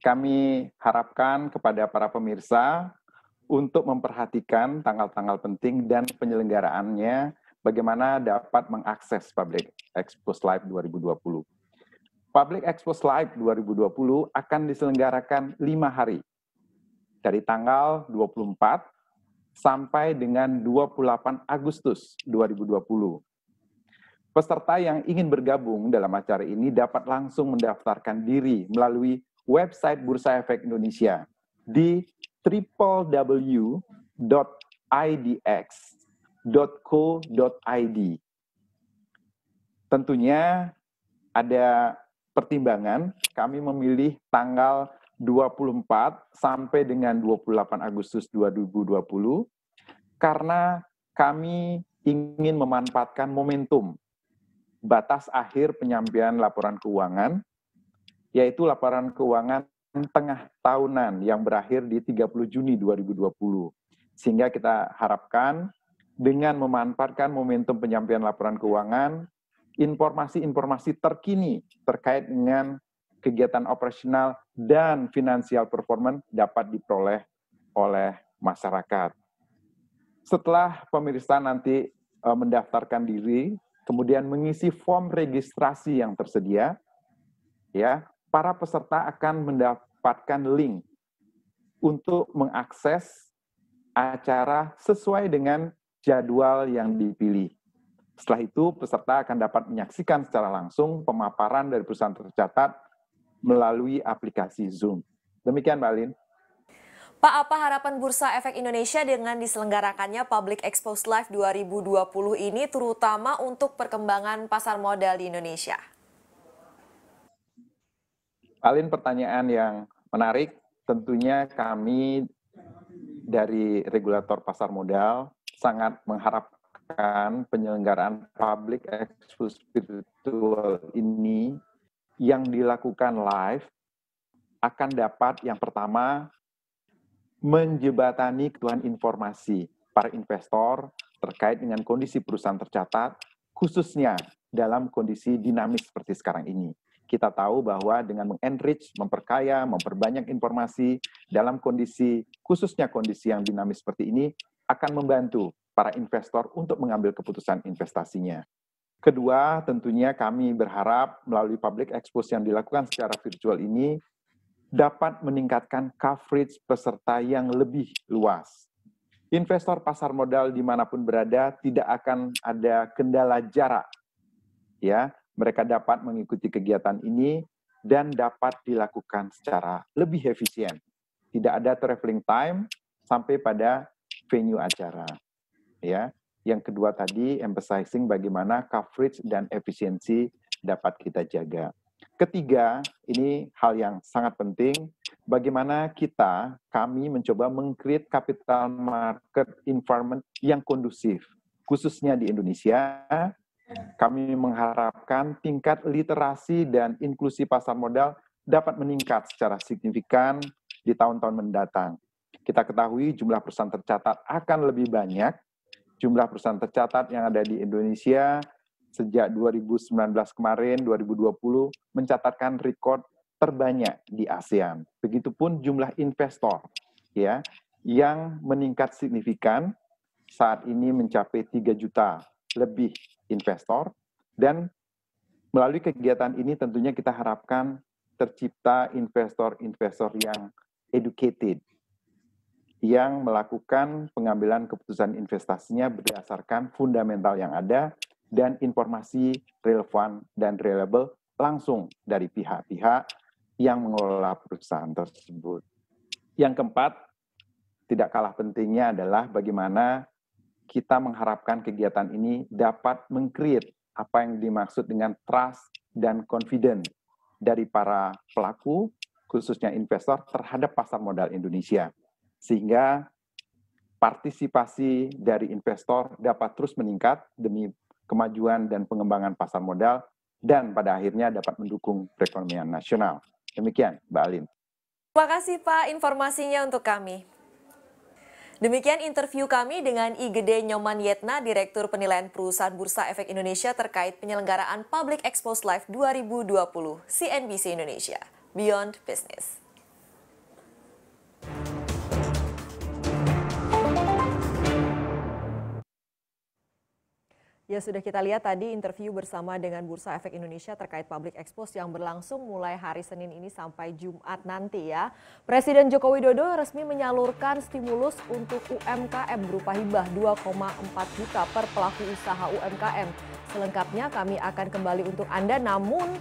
Kami harapkan kepada para pemirsa untuk memperhatikan tanggal-tanggal penting dan penyelenggaraannya, bagaimana dapat mengakses Public Expo Live 2020. Public Expo Live 2020 akan diselenggarakan 5 hari, dari tanggal 24 sampai dengan 28 Agustus 2020. Peserta yang ingin bergabung dalam acara ini dapat langsung mendaftarkan diri melalui website Bursa Efek Indonesia di www.idx.co.id. Tentunya ada pertimbangan, kami memilih tanggal 24 sampai dengan 28 Agustus 2020 karena kami ingin memanfaatkan momentum batas akhir penyampaian laporan keuangan, yaitu laporan keuangan tengah tahunan yang berakhir di 30 Juni 2020. Sehingga kita harapkan dengan memanfaatkan momentum penyampaian laporan keuangan, informasi-informasi terkini terkait dengan kegiatan operasional, dan finansial performance dapat diperoleh oleh masyarakat. Setelah pemirsa nanti mendaftarkan diri, kemudian mengisi form registrasi yang tersedia, ya, para peserta akan mendapatkan link untuk mengakses acara sesuai dengan jadwal yang dipilih. Setelah itu, peserta akan dapat menyaksikan secara langsung pemaparan dari perusahaan tercatat melalui aplikasi Zoom. Demikian, Mbak Alin. Pak, apa harapan Bursa Efek Indonesia dengan diselenggarakannya Public Expose Live 2020 ini, terutama untuk perkembangan pasar modal di Indonesia? Alin, pertanyaan yang menarik. Tentunya kami dari regulator pasar modal sangat mengharapkan penyelenggaraan Public Expose Virtual ini yang dilakukan live akan dapat yang pertama menjembatani kebutuhan informasi para investor terkait dengan kondisi perusahaan tercatat, khususnya dalam kondisi dinamis seperti sekarang ini. Kita tahu bahwa dengan mengenrich, memperkaya, memperbanyak informasi dalam kondisi, khususnya kondisi yang dinamis seperti ini, akan membantu para investor untuk mengambil keputusan investasinya. Kedua, tentunya kami berharap melalui public expose yang dilakukan secara virtual ini dapat meningkatkan coverage peserta yang lebih luas. Investor pasar modal dimanapun berada tidak akan ada kendala jarak. Ya, mereka dapat mengikuti kegiatan ini dan dapat dilakukan secara lebih efisien. Tidak ada traveling time sampai pada venue acara. Ya, yang kedua tadi emphasizing bagaimana coverage dan efisiensi dapat kita jaga. Ketiga, ini hal yang sangat penting, bagaimana kami mencoba meng-create capital market environment yang kondusif. Khususnya di Indonesia, kami mengharapkan tingkat literasi dan inklusi pasar modal dapat meningkat secara signifikan di tahun-tahun mendatang. Kita ketahui jumlah perusahaan tercatat akan lebih banyak. Jumlah perusahaan tercatat yang ada di Indonesia sejak 2019 kemarin, 2020, mencatatkan rekor terbanyak di ASEAN. Begitupun jumlah investor ya, yang meningkat signifikan, saat ini mencapai 3 juta lebih investor, dan melalui kegiatan ini tentunya kita harapkan tercipta investor-investor yang educated, yang melakukan pengambilan keputusan investasinya berdasarkan fundamental yang ada, dan informasi relevan dan reliable langsung dari pihak-pihak yang mengelola perusahaan tersebut. Yang keempat, tidak kalah pentingnya adalah bagaimana kita mengharapkan kegiatan ini dapat meng-create apa yang dimaksud dengan trust dan confidence dari para pelaku, khususnya investor, terhadap pasar modal Indonesia. Sehingga partisipasi dari investor dapat terus meningkat demi kemajuan dan pengembangan pasar modal, dan pada akhirnya dapat mendukung perekonomian nasional. Demikian, Mbak Alin. Terima kasih Pak informasinya untuk kami. Demikian interview kami dengan I Gede Nyoman Yetna, Direktur Penilaian Perusahaan Bursa Efek Indonesia terkait penyelenggaraan Public Expose Live 2020 CNBC Indonesia. Beyond Business. Ya, sudah kita lihat tadi interview bersama dengan Bursa Efek Indonesia terkait Public Expose yang berlangsung mulai hari Senin ini sampai Jumat nanti ya. Presiden Joko Widodo resmi menyalurkan stimulus untuk UMKM berupa hibah 2,4 juta per pelaku usaha UMKM. Selengkapnya kami akan kembali untuk Anda, namun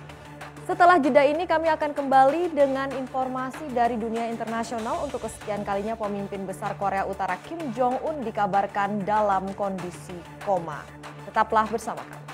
setelah jeda ini kami akan kembali dengan informasi dari dunia internasional. Untuk kesekian kalinya pemimpin besar Korea Utara Kim Jong-un dikabarkan dalam kondisi koma. Tetaplah bersama kami.